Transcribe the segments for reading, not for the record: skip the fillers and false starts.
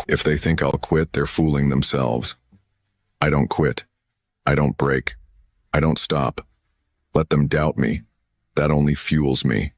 If they think I'll quit, they're fooling themselves. I don't quit. I don't break. I don't stop. Let them doubt me. That only fuels me.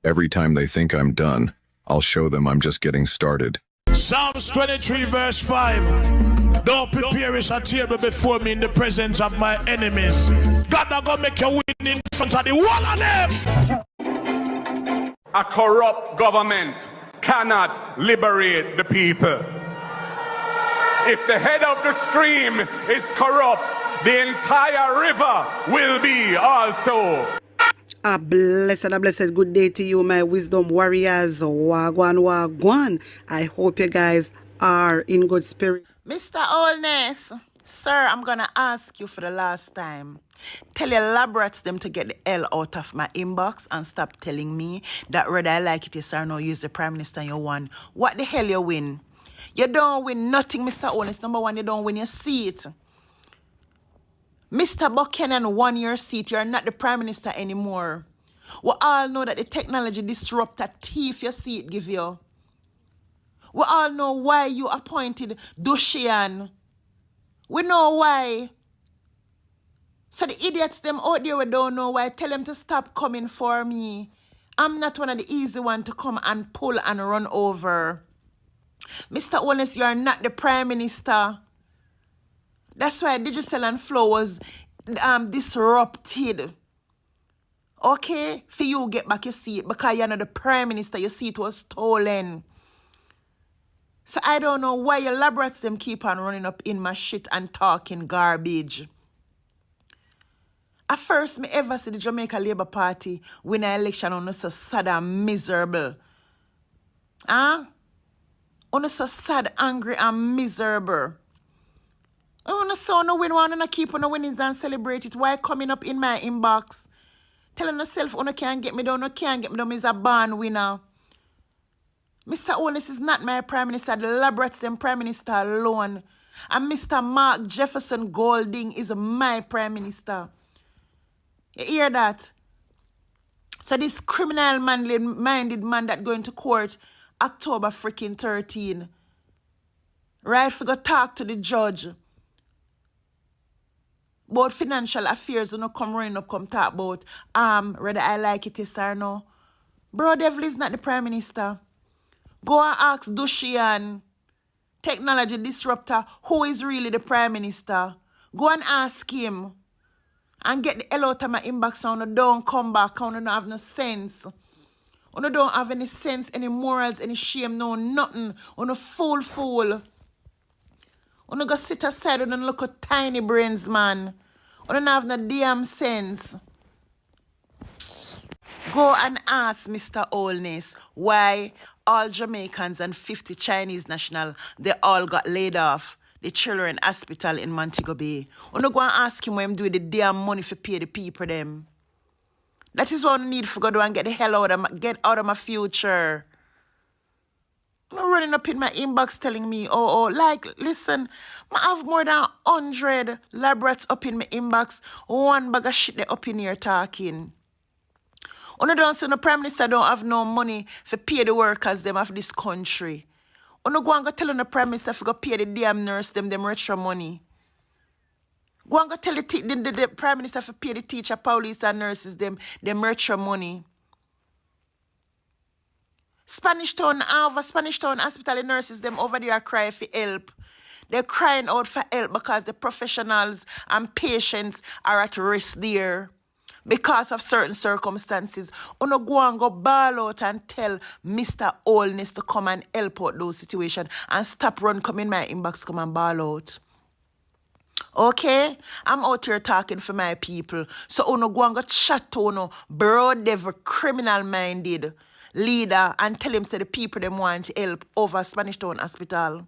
Every time they think I'm done, I'll show them I'm just getting started. Psalms 23 verse 5. Don't prepare a table before me in the presence of my enemies. God not gonna make you win in front of the wall of them. A corrupt government cannot liberate the people. If the head of the stream is corrupt, the entire river will be also. A blessed good day to you, my wisdom warriors. Wagwan, wagwan. I hope you guys are in good spirit. Mr. Allness, sir, I'm gonna ask you for the last time. Tell your labrats them to get the hell out of my inbox and stop telling me that whether I like it is or no, use the Prime Minister you won. What the hell you win? You don't win nothing, Mr. Allness. Number one, you don't win your seat. Mr. Buchanan won your seat. You're not the Prime Minister anymore. We all know that the technology disrupt a thief your seat give you. We all know why you appointed Dushian. We know why. So the idiots them out there we don't know why, tell them to stop coming for me. I'm not one of the easy ones to come and pull and run over. Mr. Allness, you are not the Prime Minister. That's why Digital and Flow was disrupted. Okay? For you get back your seat because you're not the Prime Minister. Your seat was stolen. So I don't know why your labrats them keep on running up in my shit and talking garbage. At first, me ever see the Jamaica Labour Party win an election on so sad and miserable. Huh? On so sad, angry and miserable. Oh, so no win one and keep on the winnings and celebrate it. Why coming up in my inbox? Telling yourself, oh, no can't get me down, no can't get me down, is a born winner. Mr. Allness is not my Prime Minister. The labrats them Prime Minister alone. And Mr. Mark Jefferson Golding is my Prime Minister. You hear that? So this criminal-minded man that going to court October freaking 13. Right? For go talk to the judge. About financial affairs, do not come running up, come talk about whether I like it is or no. Bro, Devil is not the Prime Minister. Go and ask Dushian, technology disruptor, who is really the Prime Minister. Go and ask him. And get the hell out of my inbox and don't come back. And don't have no sense. And don't have any sense, any morals, any shame, no nothing. And fool. And go sit aside and look at tiny brains, man. And don't have no damn sense. Go and ask Mr. Allness why all Jamaicans and 50 Chinese national, they all got laid off. The children hospital in Montego Bay. You go and ask him what him do with the damn money for pay the people them. That is what I need for go do and get the hell out of my future. I'm running up in my inbox telling me, like, listen, I have more than 100 labrats up in my inbox. One bag of shit they up in here talking. You don't say the Prime Minister don't have no money for pay the workers them of this country. You go and go tell the Prime Minister to go pay the damn nurse them extra money. Go and go tell the Prime Minister to pay the teacher, police and nurses them extra money. Spanish Town Hospital, the nurses them over there cry for help. They're crying out for help because the professionals and patients are at risk there. Because of certain circumstances, you no go and go ball out and tell Mr. Allness to come and help out those situations and stop come in my inbox, come and ball out. Okay? I'm out here talking for my people. So you no go and go chat to no broad devil criminal-minded leader and tell him to the people them want help over Spanish Town Hospital.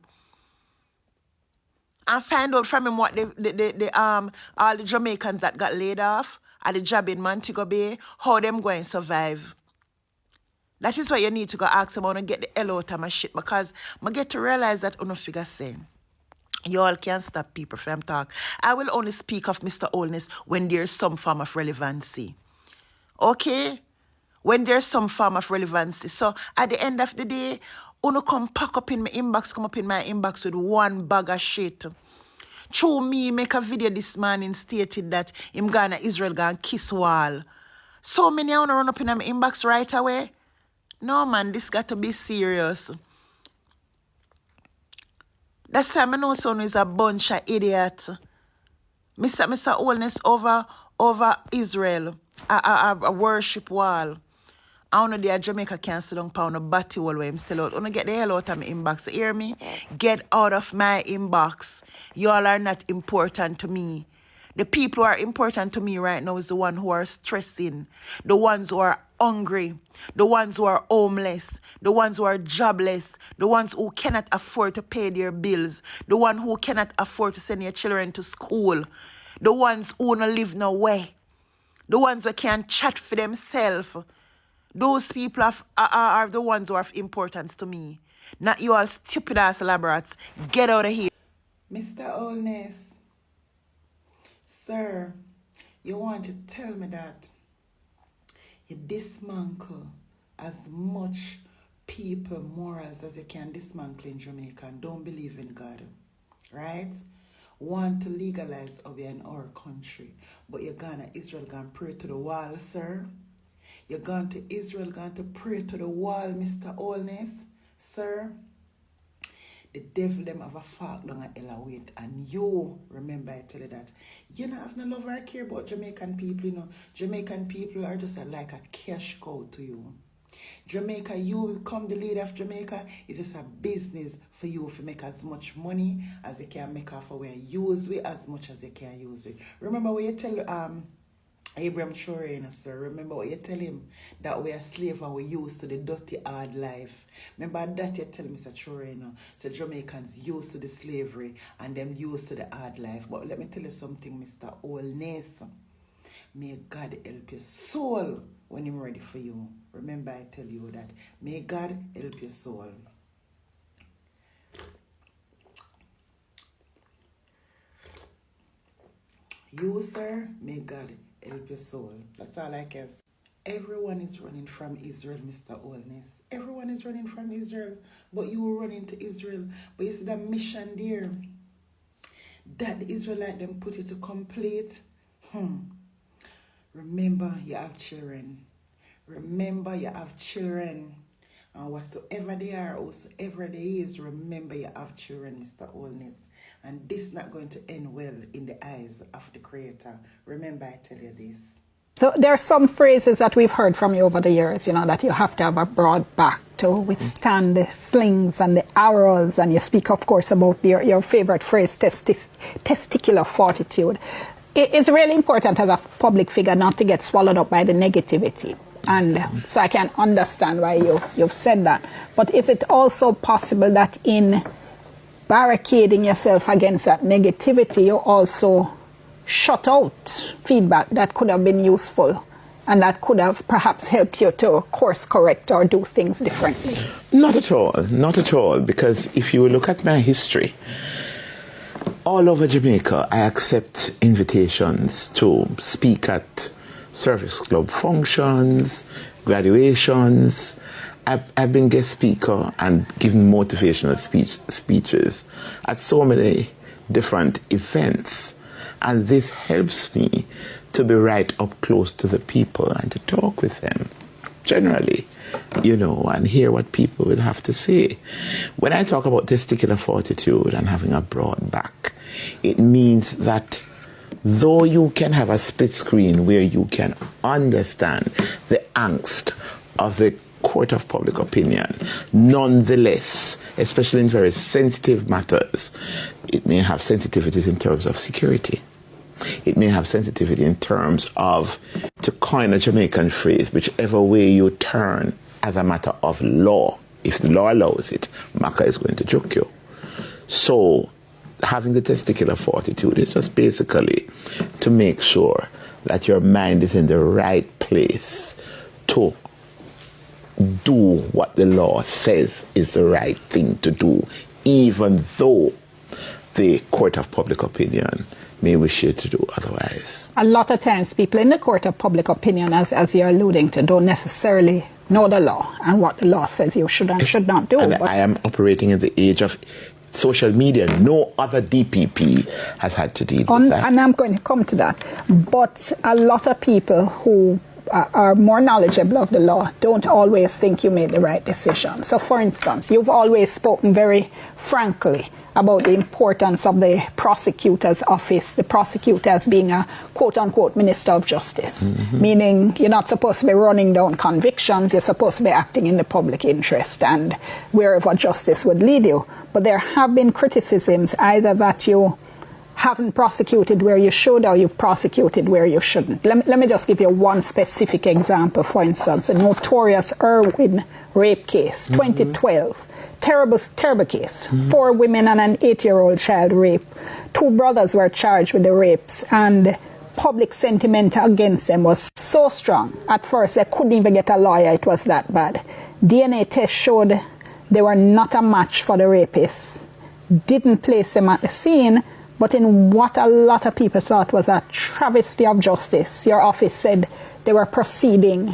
And find out from him what all the Jamaicans that got laid off at the job in Montego Bay, how them going to survive. That is what you need to go ask them and get the hell out of my shit, because I get to realize that you no figure saying. You all can't stop people from talk. I will only speak of Mr. Allness when there's some form of relevancy. Okay? When there's some form of relevancy. So at the end of the day, Uno come pack up in my inbox, come up in my inbox with one bag of shit. True me make a video this morning stated that him gonna Israel gonna kiss wall. So many I wanna run up in my inbox right away. No man, this got to be serious. That's time I know son is a bunch of idiots. Mr. Wholeness over Israel. A worship wall. I know the Jamaica cancel on pound a batty wall where I'm still out. I want to get the hell out of my inbox. Hear me? Get out of my inbox. Y'all are not important to me. The people who are important to me right now is the ones who are stressing, the ones who are hungry, the ones who are homeless, the ones who are jobless, the ones who cannot afford to pay their bills, the ones who cannot afford to send their children to school, the ones who don't live nowhere, the ones who can chat for themselves. Those people are the ones who are of importance to me. Not you all stupid ass elaborates. Get out of here. Mr. Wholeness, sir, you want to tell me that you dismantle as much people morals as you can dismantle in Jamaica and don't believe in God, right? Want to legalize over in our country, but you're gonna Israel gonna pray to the wall, sir. You're going to Israel, going to pray to the wall, Mr. Wholeness, sir. The devil them have a fault long at Ella wait. And you, remember I tell you that, you don't have no love or care about Jamaican people, you know. Jamaican people are just like a cash cow to you. Jamaica, you become the leader of Jamaica, it's just a business for you to make as much money as you can make off of where you use it as much as you can use it. Remember what you tell Abraham Chorena, sir, remember what you tell him? That we are slave and we used to the dirty hard life. Remember that you tell Mr. Chorena, so Jamaicans used to the slavery and them used to the hard life. But let me tell you something, Mr. Wholeness. May God help your soul when I'm ready for you. Remember I tell you that. May God help your soul. You, sir, may God help your soul. That's all I can say. Everyone is running from Israel, Mr. Wholeness. Everyone is running from Israel. But you will run into Israel. But you see the mission there that the Israelite them put you to complete. Remember you have children. Remember you have children. And whatsoever they are, whosoever they is, remember you have children, Mr. Wholeness. And this is not going to end well in the eyes of the Creator. Remember, I tell you this. So there are some phrases that we've heard from you over the years, you know, that you have to have a broad back to withstand the slings and the arrows. And you speak, of course, about your favorite phrase, testicular fortitude. It's really important as a public figure not to get swallowed up by the negativity. And so I can understand why you've said that. But is it also possible that in barricading yourself against that negativity, you also shut out feedback that could have been useful and that could have perhaps helped you to course correct or do things differently? Not at all, because if you look at my history, all over Jamaica, I accept invitations to speak at service club functions, graduations. I've been guest speaker and given motivational speeches at so many different events. And this helps me to be right up close to the people and to talk with them generally, you know, and hear what people will have to say. When I talk about testicular fortitude and having a broad back, it means that though you can have a split screen where you can understand the angst of the court of public opinion, nonetheless, especially in very sensitive matters, it may have sensitivities in terms of security. It may have sensitivity in terms of, to coin a Jamaican phrase, whichever way you turn as a matter of law, if the law allows it, Maka is going to choke you. So having the testicular fortitude is just basically to make sure that your mind is in the right place to do what the law says is the right thing to do, even though the court of public opinion may wish you to do otherwise. A lot of times people in the court of public opinion, as you're alluding to, don't necessarily know the law and what the law says you should and should not do. And I am operating in the age of social media. No other DPP has had to deal with that. And I'm going to come to that. But a lot of people who are more knowledgeable of the law don't always think you made the right decision. So, for instance, you've always spoken very frankly about the importance of the prosecutor's office, the prosecutor as being a quote-unquote minister of justice, meaning you're not supposed to be running down convictions, you're supposed to be acting in the public interest and wherever justice would lead you. But there have been criticisms either that you haven't prosecuted where you should or you've prosecuted where you shouldn't. Let me just give you one specific example. For instance, the notorious Irwin rape case, 2012. Terrible case. 4 women and an 8-year-old child raped. 2 brothers were charged with the rapes, and public sentiment against them was so strong. At first, they couldn't even get a lawyer. It was that bad. DNA tests showed they were not a match for the rapists. Didn't place them at the scene, but in what a lot of people thought was a travesty of justice, your office said they were proceeding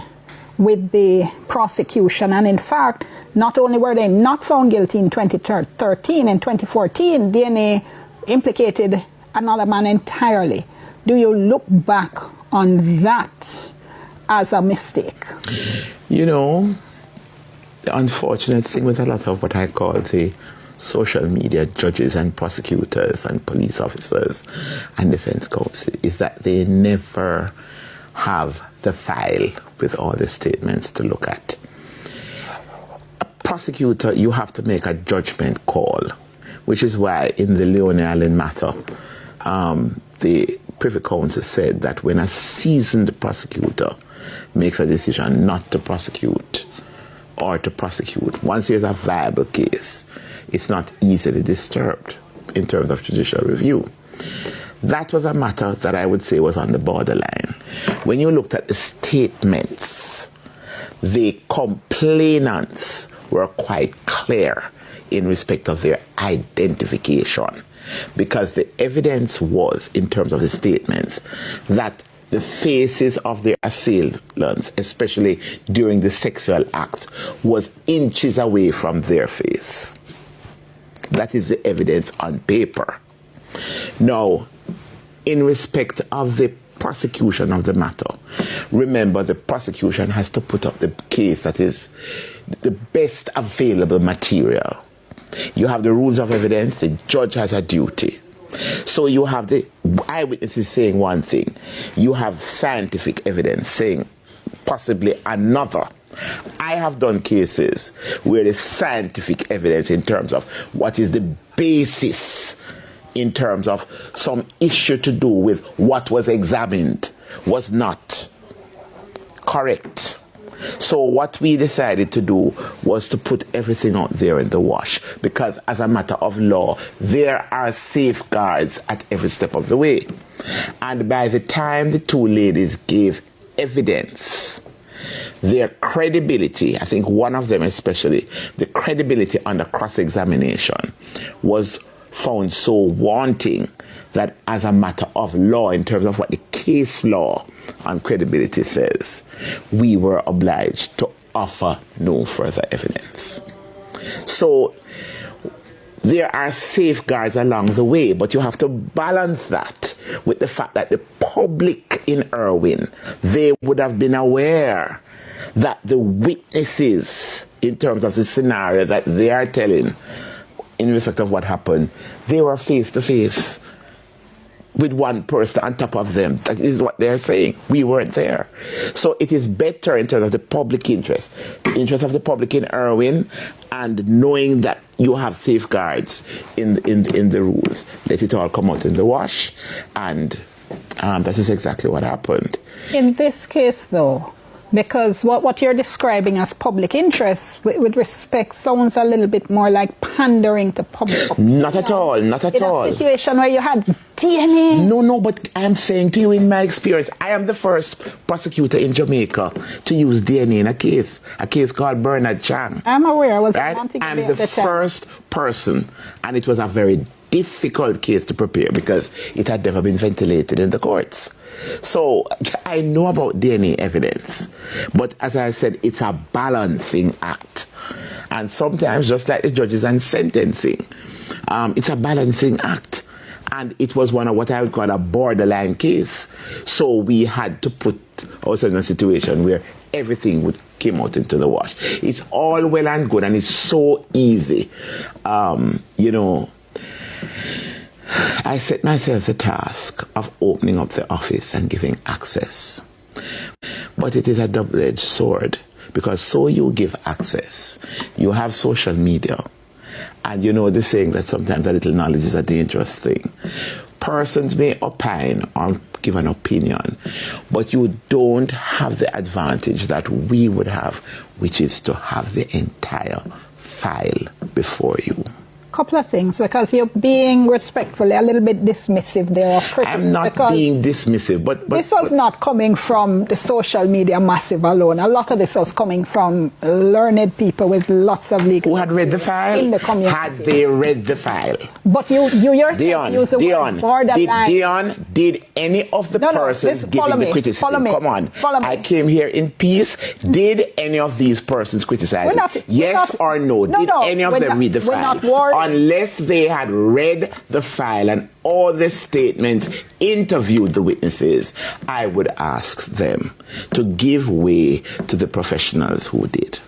with the prosecution. And in fact, not only were they not found guilty in 2013, in 2014, DNA implicated another man entirely. Do you look back on that as a mistake? You know, the unfortunate thing with a lot of what I call the social media judges and prosecutors and police officers and defense counsel is that they never have the file with all the statements to look at. A prosecutor, you have to make a judgment call, which is why in the Leonie Allen matter, the Privy Council said that when a seasoned prosecutor makes a decision not to prosecute or to prosecute, once there's a viable case, it's not easily disturbed in terms of judicial review. That was a matter that I would say was on the borderline. When you looked at the statements, the complainants were quite clear in respect of their identification, because the evidence was, in terms of the statements, that the faces of their assailants, especially during the sexual act, was inches away from their face. That is the evidence on paper. Now, in respect of the prosecution of the matter, remember the prosecution has to put up the case that is the best available material. You have the rules of evidence, the judge has a duty. So you have the eyewitnesses saying one thing, you have scientific evidence saying possibly another. I have done cases where the scientific evidence in terms of what is the basis in terms of some issue to do with what was examined was not correct. So what we decided to do was to put everything out there in the wash, because as a matter of law, there are safeguards at every step of the way. And by the time the 2 ladies gave evidence, their credibility, I think one of them especially, the credibility under cross-examination was found so wanting that as a matter of law, in terms of what the case law on credibility says, we were obliged to offer no further evidence. So there are safeguards along the way, but you have to balance that with the fact that the public in Irwin, they would have been aware that the witnesses, in terms of the scenario that they are telling, in respect of what happened, they were face to face with one person on top of them. That is what they're saying. We weren't there. So it is better in terms of the public interest, the interest of the public in Irwin, and knowing that you have safeguards in the rules. Let it all come out in the wash, and that is exactly what happened. In this case, though, because what you're describing as public interest, with respect, sounds a little bit more like pandering to public opinion. Not at all, not at all. In a situation where you had DNA. No, but I'm saying to you, in my experience, I am the first prosecutor in Jamaica to use DNA in a case called Bernard Chang. I'm aware. I was right? I'm the first person, and it was a very difficult case to prepare because it had never been ventilated in the courts. So I know about DNA evidence, but as I said, it's a balancing act. And sometimes, just like the judges and sentencing, it's a balancing act. And it was one of what I would call a borderline case. So we had to put ourselves in a situation where everything would came out into the wash. It's all well and good, and it's so easy. You know, I set myself the task of opening up the office and giving access. But it is a double-edged sword, because so you give access, you have social media, and you know the saying that sometimes a little knowledge is a dangerous thing. Persons may opine or give an opinion, but you don't have the advantage that we would have, which is to have the entire file before you. Couple of things, because you're being respectfully a little bit dismissive there of critics. I'm not being dismissive, but this was not coming from the social media massive alone. A lot of this was coming from learned people with lots of legal who had read the file in the community. Had they read the file? But you yourself use the word borderline. Did any of the persons giving the criticism? Come on, I came here in peace. Did any of these persons criticize it? Yes or no? Did any of them read the file? Unless they had read the file and all the statements, interviewed the witnesses, I would ask them to give way to the professionals who did.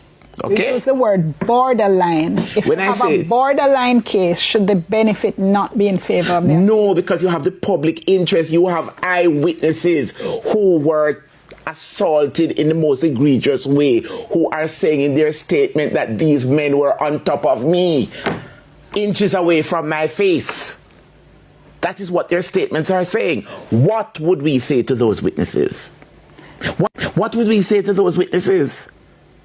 Okay? You use the word borderline. If you have a borderline case, should the benefit not be in favor of them? No, because you have the public interest. You have eyewitnesses who were assaulted in the most egregious way, who are saying in their statement that these men were on top of me, inches away from my face. That is what their statements are saying. What would we say to those witnesses? What would we say to those witnesses?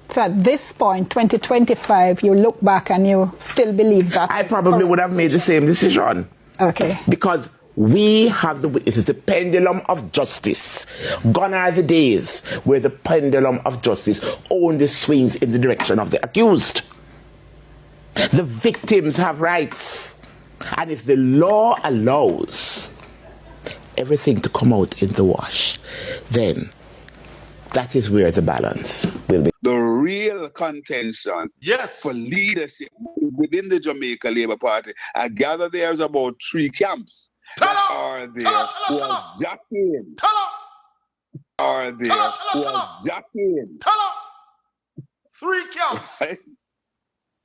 So at this point, 2025, you look back and you still believe that? I probably would have made the same decision. Okay. Because we have the witnesses, the pendulum of justice. Gone are the days where the pendulum of justice only swings in the direction of the accused. The victims have rights. And if the law allows everything to come out in the wash, then that is where the balance will be. The real contention for leadership within the Jamaica Labour Party, I gather there's about 3 camps that are there who are jacking. Are there who are jacking. 3 camps.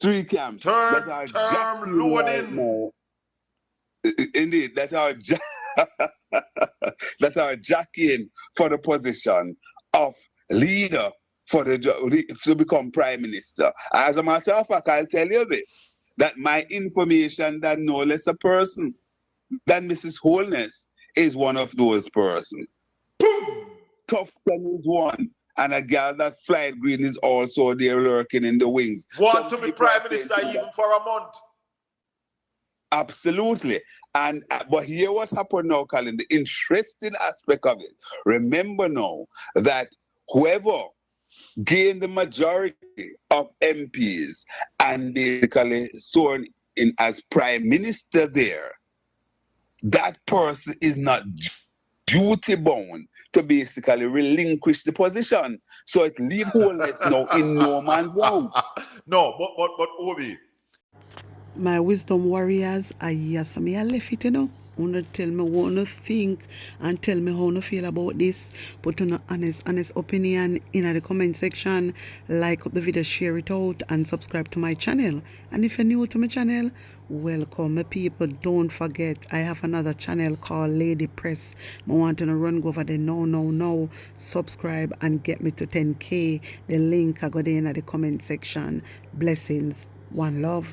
3 camps that are term loading. Right, indeed, that are that are jacking for the position of leader for to become prime minister. As a matter of fact, I'll tell you this: that my information that no less a person than Mrs. Holness is one of those persons. Tufton is one. And a girl that flight green is also there lurking in the wings. Want to be prime minister even for a month? Absolutely. And but here what happened now, Colin, the interesting aspect of it. Remember now that whoever gained the majority of MPs and basically sworn in as prime minister there, that person is not duty bound to basically relinquish the position. So it leaves Holness now in no man's land. No, but Obi. My wisdom warriors, I yes, me I left it, you know. Wanna tell me what you think and tell me how you feel about this. Put an honest opinion in the comment section. Like the video, share it out, and subscribe to my channel. And if you're new to my channel, welcome my people. Don't forget, I have another channel called Lady Press. I want to run go over there now. Subscribe and get me to 10K. The link I got in the comment section. Blessings. One love.